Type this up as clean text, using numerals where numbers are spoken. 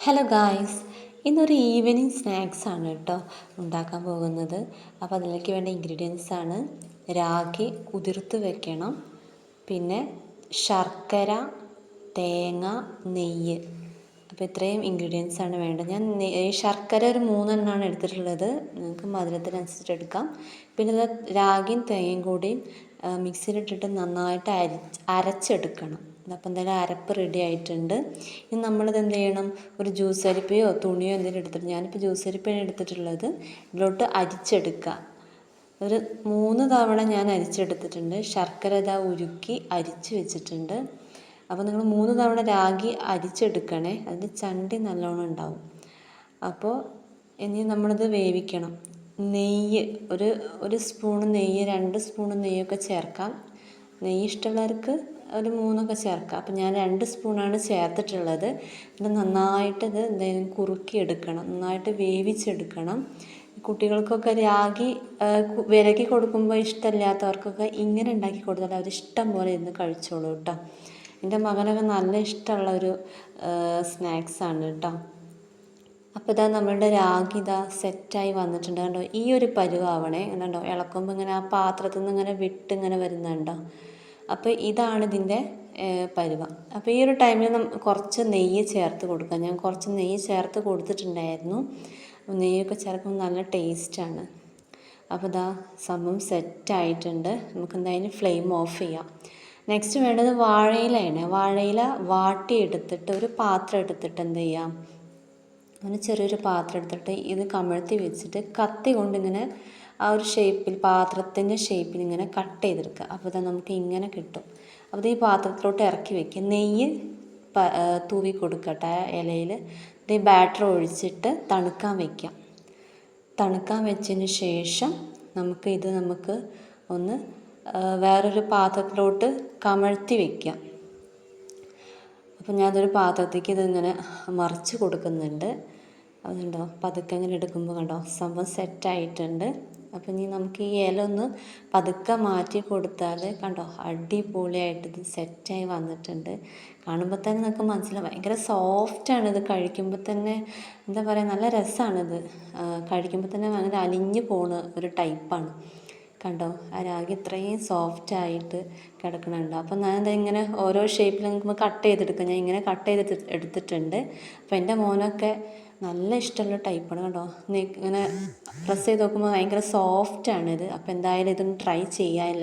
Hello guys, ഇന്നൊരു evening snacks ആണ് കേട്ടോ ഉണ്ടാക്കാൻ പോകുന്നത്. അപ്പോൾ അതിലേക്ക് വേണ്ട ഇൻഗ്രീഡിയൻസ് ആണ് രാഗി കുതിർത്ത് വെക്കണം, പിന്നെ ശർക്കര, തേങ്ങ, നെയ്യ്. അപ്പോൾ ഇത്രയും ഇൻഗ്രീഡിയൻസ് ആണ് വേണ്ടത്. ഞാൻ ശർക്കര ഒരു 3 എണ്ണമാണ് എടുത്തിട്ടുള്ളത്. നിങ്ങൾക്ക് മധുരത്തിനനുസരിച്ച് എടുക്കാം. പിന്നെ ഇത് രാഗിയും തേങ്ങയും കൂടി മിക്സിയിലിട്ടിട്ട് നന്നായിട്ട് അരച്ചെടുക്കണം. അപ്പോൾ എന്തായാലും അരപ്പ് റെഡി ആയിട്ടുണ്ട്. ഇനി നമ്മളിത് എന്ത് ചെയ്യണം, ഒരു ജ്യൂസ് അരിപ്പയോ തുണിയോ എന്തെങ്കിലും എടുത്തിട്ട്, ഞാനിപ്പോൾ ജ്യൂസ് അരിപ്പയാണ് എടുത്തിട്ടുള്ളത്, ഇതിലോട്ട് അരിച്ചെടുക്കുക. ഒരു 3 തവണ ഞാൻ അരിച്ചെടുത്തിട്ടുണ്ട്. ശർക്കര ഇതാ ഉരുക്കി അരിച്ച് വെച്ചിട്ടുണ്ട്. അപ്പോൾ നിങ്ങൾ 3 തവണ രാഗി അരിച്ചെടുക്കണേ, അതിൻ്റെ ചണ്ടി നല്ലോണം ഉണ്ടാവും. അപ്പോൾ ഇനി നമ്മളിത് വേവിക്കണം. നെയ്യ് ഒരു സ്പൂണ് നെയ്യ്, 2 സ്പൂണ് നെയ്യൊക്കെ ചേർക്കാം. നെയ്യ് ഇഷ്ടമുള്ളവർക്ക് ഒരു 3 ചേർക്കാം. അപ്പം ഞാൻ 2 സ്പൂണാണ് ചേർത്തിട്ടുള്ളത്. ഇത് നന്നായിട്ട് ഇത് എന്തായാലും കുറുക്കിയെടുക്കണം, നന്നായിട്ട് വേവിച്ചെടുക്കണം. കുട്ടികൾക്കൊക്കെ രാഗി വിരകി കൊടുക്കുമ്പോൾ ഇഷ്ടമില്ലാത്തവർക്കൊക്കെ ഇങ്ങനെ ഉണ്ടാക്കി കൊടുത്താൽ അവർ ഇഷ്ടം പോലെ ഇരുന്ന് കഴിച്ചോളൂ കേട്ടോ. എൻ്റെ മകനൊക്കെ നല്ല ഇഷ്ടമുള്ള ഒരു സ്നാക്സാണ് കേട്ടോ. അപ്പോൾ ഇതാ നമ്മളുടെ രാഗി ഇതാ സെറ്റായി വന്നിട്ടുണ്ട് കണ്ടോ. ഈ ഒരു പരുവാവണേ, കണ്ടോ, ഇളക്കുമ്പോൾ ഇങ്ങനെ ആ പാത്രത്തിൽ നിന്ന് ഇങ്ങനെ ഇങ്ങനെ വരുന്നുണ്ടോ. അപ്പോൾ ഇതാണ് ഇതിൻ്റെ പരുവം. അപ്പോൾ ഈ ഒരു ടൈമിൽ കുറച്ച് നെയ്യ് ചേർത്ത് കൊടുക്കുക. ഞാൻ കുറച്ച് നെയ്യ് ചേർത്ത് കൊടുത്തിട്ടുണ്ടായിരുന്നു. നെയ്യൊക്കെ ചേർക്കുമ്പോൾ നല്ല ടേസ്റ്റാണ്. അപ്പോൾ ഇതാ സംഭവം സെറ്റായിട്ടുണ്ട്. നമുക്ക് എന്തായാലും ഫ്ലെയിം ഓഫ് ചെയ്യാം. നെക്സ്റ്റ് വേണ്ടത് വാഴയിലയാണ്. വാഴയില വാട്ടിയെടുത്തിട്ട് ഒരു പാത്രം എടുത്തിട്ട് എന്ത് ചെയ്യാം, അങ്ങനെ ചെറിയൊരു പാത്രം എടുത്തിട്ട് ഇത് കമഴ്ത്തി വെച്ചിട്ട് കത്തി കൊണ്ടിങ്ങനെ ആ ഒരു ഷേപ്പിൽ, പാത്രത്തിൻ്റെ ഷേപ്പിൽ ഇങ്ങനെ കട്ട് ചെയ്തെടുക്കുക. അപ്പോൾ ഇതാ നമുക്ക് ഇങ്ങനെ കിട്ടും. അപ്പോൾ ഈ പാത്രത്തിലോട്ട് ഇറക്കി വയ്ക്കുക. നെയ്യ് തൂവി കൊടുക്കട്ടെ ഇലയിൽ. ഈ ബാറ്റർ ഒഴിച്ചിട്ട് തണുക്കാൻ വയ്ക്കാം. തണുക്കാൻ വെച്ചതിന് ശേഷം നമുക്ക് ഒന്ന് വേറൊരു പാത്രത്തിലോട്ട് കമഴ്ത്തി വയ്ക്കാം. അപ്പോൾ ഞാനതൊരു പാത്രത്തേക്ക് ഇതിങ്ങനെ മറിച്ച് കൊടുക്കുന്നുണ്ട്. അതുണ്ടോ, പതുക്കെ ഇങ്ങനെ എടുക്കുമ്പോൾ കണ്ടോ സംഭവം സെറ്റായിട്ടുണ്ട്. അപ്പോൾ ഇനി നമുക്ക് ഈ ഇല ഒന്ന് പതുക്കെ മാറ്റി കൊടുത്താൽ കണ്ടോ അടിപൊളിയായിട്ട് ഇത് സെറ്റായി വന്നിട്ടുണ്ട്. കാണുമ്പോൾ തന്നെ നമുക്ക് മനസ്സിലാവും, ഭയങ്കര സോഫ്റ്റാണ്. ഇത് കഴിക്കുമ്പോൾ തന്നെ എന്താ പറയുക, നല്ല രസമാണിത്. കഴിക്കുമ്പോൾ തന്നെ അങ്ങനെ അലിഞ്ഞു പോകുന്ന ഒരു ടൈപ്പാണ്. കണ്ടോ ആ രാഗി ഇത്രയും സോഫ്റ്റായിട്ട് കിടക്കണുണ്ട്. അപ്പോൾ ഞാനെന്താ ഇങ്ങനെ ഓരോ ഷേപ്പിൽ നമുക്ക് കട്ട് ചെയ്തെടുക്കാം. ഞാൻ ഇങ്ങനെ കട്ട് ചെയ്ത് എടുത്തിട്ടുണ്ട്. അപ്പോൾ എൻ്റെ മോനൊക്കെ നല്ല ഇഷ്ടമുള്ള ടൈപ്പാണ്. കണ്ടോ ഇങ്ങനെ പ്രസ് ചെയ്ത് നോക്കുമ്പോൾ ഭയങ്കര സോഫ്റ്റാണിത്. അപ്പോൾ എന്തായാലും ഇതൊന്ന് ട്രൈ ചെയ്യാനില്ല.